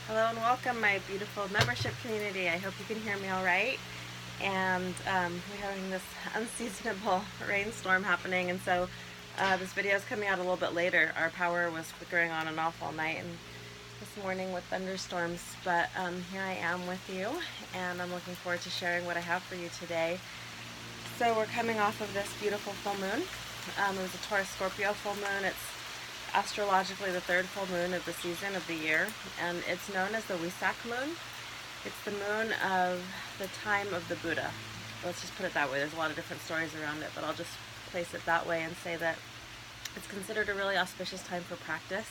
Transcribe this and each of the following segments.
Hello and welcome, my beautiful membership community. I hope you can hear me all right. And we're having this unseasonable rainstorm happening, and so this video is coming out a little bit later. Our power was flickering on and off all night, and this morning with thunderstorms. But here I am with you, and I'm looking forward to sharing what I have for you today. So we're coming off of this beautiful full moon. It was a Taurus Scorpio full moon. It's astrologically the third full moon of the season of the year, and it's known as the Wesak moon. It's the moon of the time of the Buddha. Let's just put it that way. There's a lot of different stories around it, but I'll just place it that way and say that it's considered a really auspicious time for practice,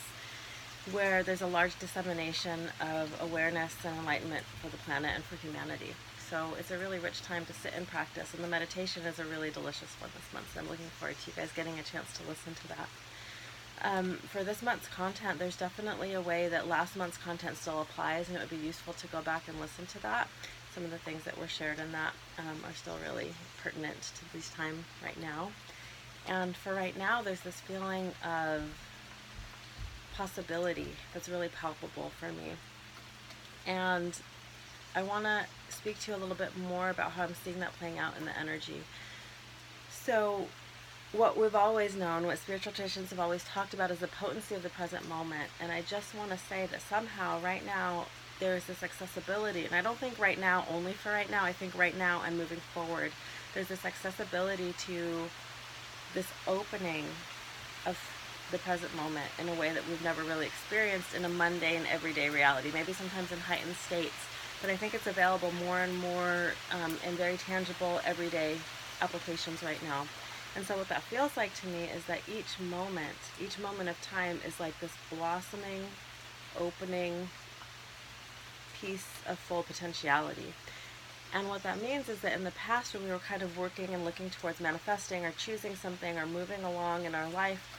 where there's a large dissemination of awareness and enlightenment for the planet and for humanity. So it's a really rich time to sit and practice, and the meditation is a really delicious one this month, so I'm looking forward to you guys getting a chance to listen to that. For this month's content, there's definitely a way that last month's content still applies, and it would be useful to go back and listen to that. Some of the things that were shared in that are still really pertinent to this time right now. And for right now, there's this feeling of possibility that's really palpable for me. And I want to speak to you a little bit more about how I'm seeing that playing out in the energy. So what we've always known, what spiritual traditions have always talked about, is the potency of the present moment. And I just want to say that somehow right now there's this accessibility, and I don't think right now only for right now, I think right now and moving forward there's this accessibility to this opening of the present moment in a way that we've never really experienced in a mundane everyday reality, maybe sometimes in heightened states, but I think it's available more and more in very tangible everyday applications right now. And so what that feels like to me is that each moment of time is like this blossoming, opening piece of full potentiality. And what that means is that in the past, when we were kind of working and looking towards manifesting or choosing something or moving along in our life,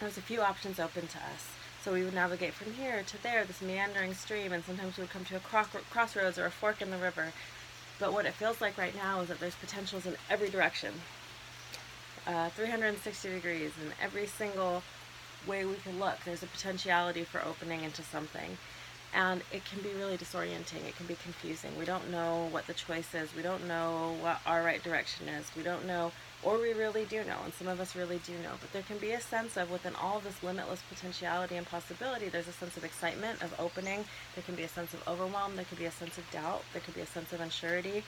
there was a few options open to us. So we would navigate from here to there, this meandering stream, and sometimes we would come to a crossroads or a fork in the river. But what it feels like right now is that there's potentials in every direction. 360 degrees in every single way we can look. There's a potentiality for opening into something. And it can be really disorienting. It can be confusing. We don't know what the choice is. We don't know what our right direction is. We don't know, or we really do know, and some of us really do know. But there can be a sense of, within all of this limitless potentiality and possibility, there's a sense of excitement, of opening. There can be a sense of overwhelm. There could be a sense of doubt. There could be a sense of unsurety.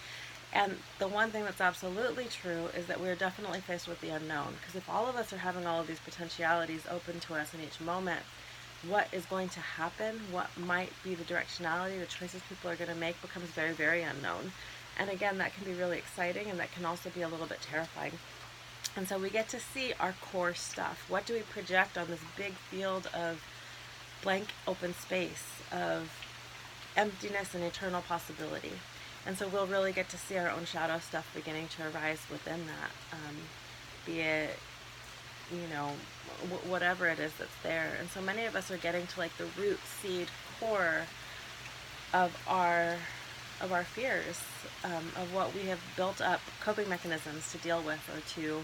And the one thing that's absolutely true is that we're definitely faced with the unknown. Because if all of us are having all of these potentialities open to us in each moment, what is going to happen, what might be the directionality, the choices people are going to make becomes very, very unknown. And again, that can be really exciting, and that can also be a little bit terrifying. And so we get to see our core stuff. What do we project on this big field of blank open space, of emptiness and eternal possibility? And so we'll really get to see our own shadow stuff beginning to arise within that, be it, whatever it is that's there. And so many of us are getting to like the root, seed, core of our fears, of what we have built up coping mechanisms to deal with or to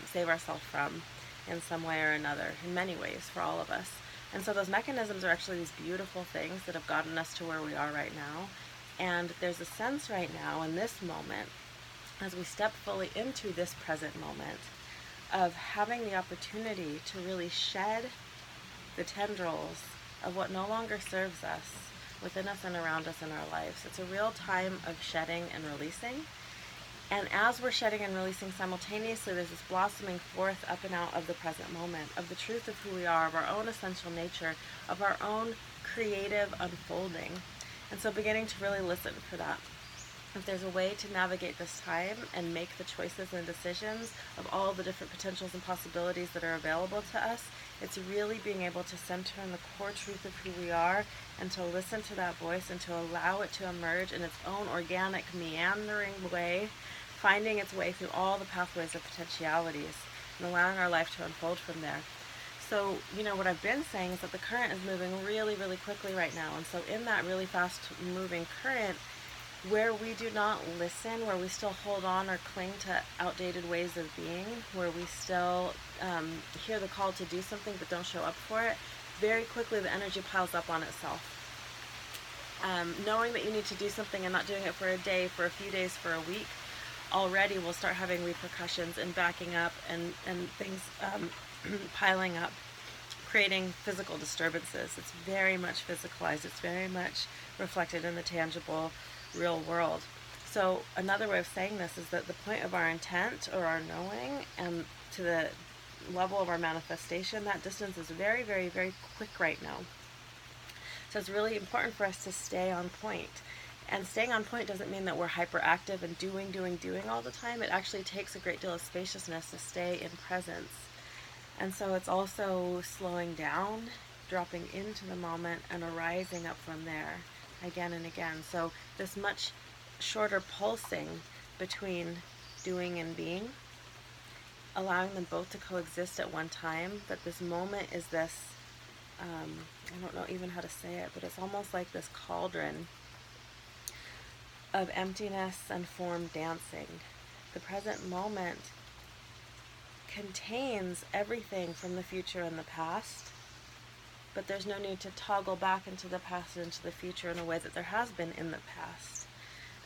save ourselves from in some way or another, in many ways for all of us. And so those mechanisms are actually these beautiful things that have gotten us to where we are right now. And there's a sense right now in this moment, as we step fully into this present moment, of having the opportunity to really shed the tendrils of what no longer serves us within us and around us in our lives. It's a real time of shedding and releasing. And as we're shedding and releasing simultaneously, there's this blossoming forth up and out of the present moment, of the truth of who we are, of our own essential nature, of our own creative unfolding. And so beginning to really listen for that. If there's a way to navigate this time and make the choices and decisions of all the different potentials and possibilities that are available to us, it's really being able to center in the core truth of who we are and to listen to that voice and to allow it to emerge in its own organic, meandering way, finding its way through all the pathways of potentialities and allowing our life to unfold from there. So, what I've been saying is that the current is moving really, really quickly right now. And so in that really fast moving current, where we do not listen, where we still hold on or cling to outdated ways of being, where we still hear the call to do something but don't show up for it, very quickly the energy piles up on itself. Knowing that you need to do something and not doing it for a day, for a few days, for a week, already will start having repercussions and backing up and things piling up, creating physical disturbances. It's very much physicalized. It's very much reflected in the tangible, real world. So another way of saying this is that the point of our intent or our knowing and to the level of our manifestation, that distance is very, very, very quick right now. So it's really important for us to stay on point. And staying on point doesn't mean that we're hyperactive and doing all the time. It actually takes a great deal of spaciousness to stay in presence. And so it's also slowing down, dropping into the moment, and arising up from there again and again. So this much shorter pulsing between doing and being, allowing them both to coexist at one time, that this moment is this, I don't know even how to say it, but it's almost like this cauldron of emptiness and form dancing. The present moment contains everything from the future and the past, but there's no need to toggle back into the past and into the future in a way that there has been in the past.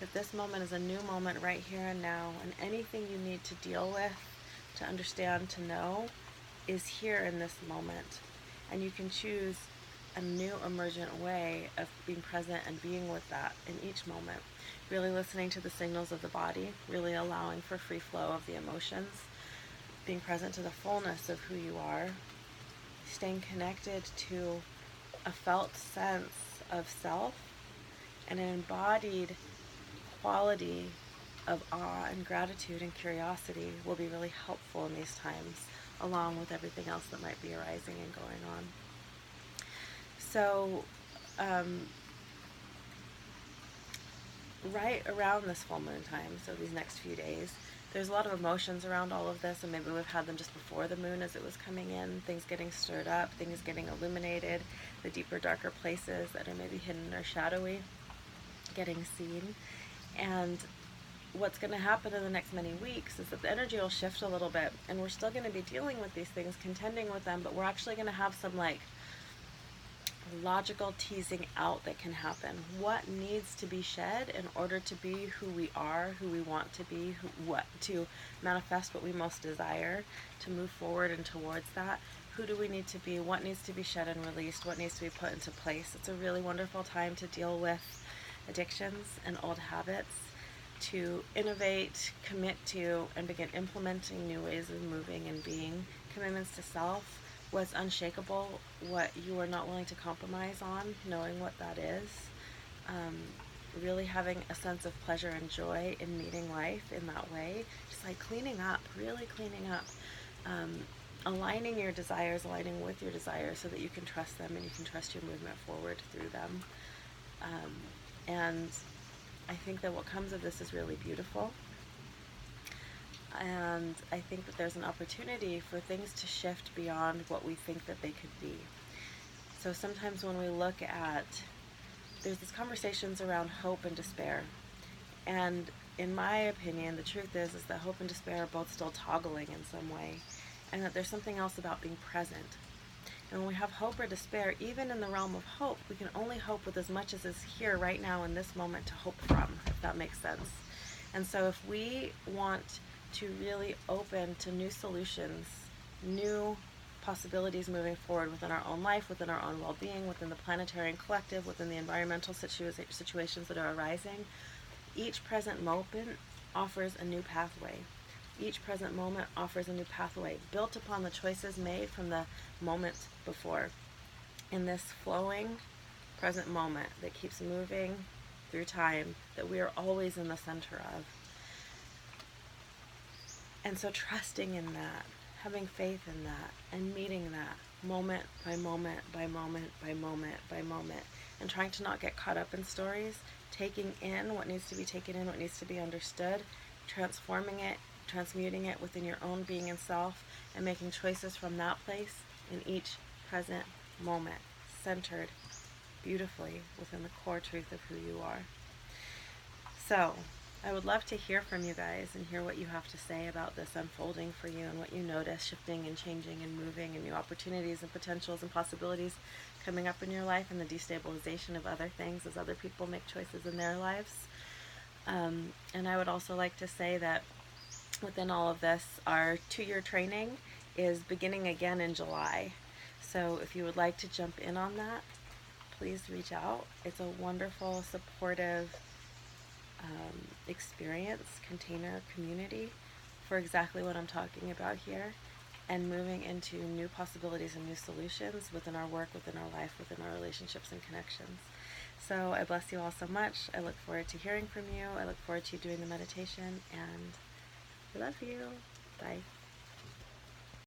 That this moment is a new moment right here and now, and anything you need to deal with, to understand, to know, is here in this moment. And you can choose a new emergent way of being present and being with that in each moment. Really listening to the signals of the body, really allowing for free flow of the emotions, being present to the fullness of who you are, staying connected to a felt sense of self and an embodied quality of awe and gratitude and curiosity will be really helpful in these times, along with everything else that might be arising and going on. So, right around this full moon time, so these next few days, there's a lot of emotions around all of this, and maybe we've had them just before the moon as it was coming in, things getting stirred up, things getting illuminated, the deeper, darker places that are maybe hidden or shadowy getting seen. And what's going to happen in the next many weeks is that the energy will shift a little bit, and we're still going to be dealing with these things, contending with them, but we're actually going to have some like logical teasing out that can happen. What needs to be shed in order to be who we are, who we want to be, to manifest what we most desire, to move forward and towards that. Who do we need to be? What needs to be shed and released? What needs to be put into place? It's a really wonderful time to deal with addictions and old habits, to innovate, commit to, and begin implementing new ways of moving and being, commitments to self, what's unshakable, what you are not willing to compromise on, knowing what that is, really having a sense of pleasure and joy in meeting life in that way, just like cleaning up, really cleaning up, aligning your desires, aligning with your desires so that you can trust them and you can trust your movement forward through them. And I think that what comes of this is really beautiful. And I think that there's an opportunity for things to shift beyond what we think that they could be. So sometimes when we look at, there's these conversations around hope and despair. And in my opinion, the truth is that hope and despair are both still toggling in some way. And that there's something else about being present. And when we have hope or despair, even in the realm of hope, we can only hope with as much as is here right now in this moment to hope from, if that makes sense. And so if we want to really open to new solutions, new possibilities moving forward within our own life, within our own well-being, within the planetary and collective, within the environmental situations that are arising, each present moment offers a new pathway. Each present moment offers a new pathway built upon the choices made from the moment before. In this flowing present moment that keeps moving through time, that we are always in the center of. And so trusting in that, having faith in that, and meeting that moment by moment by moment by moment by moment, and trying to not get caught up in stories, taking in what needs to be taken in, what needs to be understood, transforming it, transmuting it within your own being and self, and making choices from that place in each present moment, centered beautifully within the core truth of who you are. So, I would love to hear from you guys and hear what you have to say about this unfolding for you and what you notice shifting and changing and moving and new opportunities and potentials and possibilities coming up in your life, and the destabilization of other things as other people make choices in their lives. And I would also like to say that within all of this, our 2 year training is beginning again in July. So if you would like to jump in on that, please reach out. It's a wonderful, supportive experience, container, community for exactly what I'm talking about here, and moving into new possibilities and new solutions within our work, within our life, within our relationships and connections. So I bless you all so much. I look forward to hearing from you. I look forward to you doing the meditation, and I love you. Bye.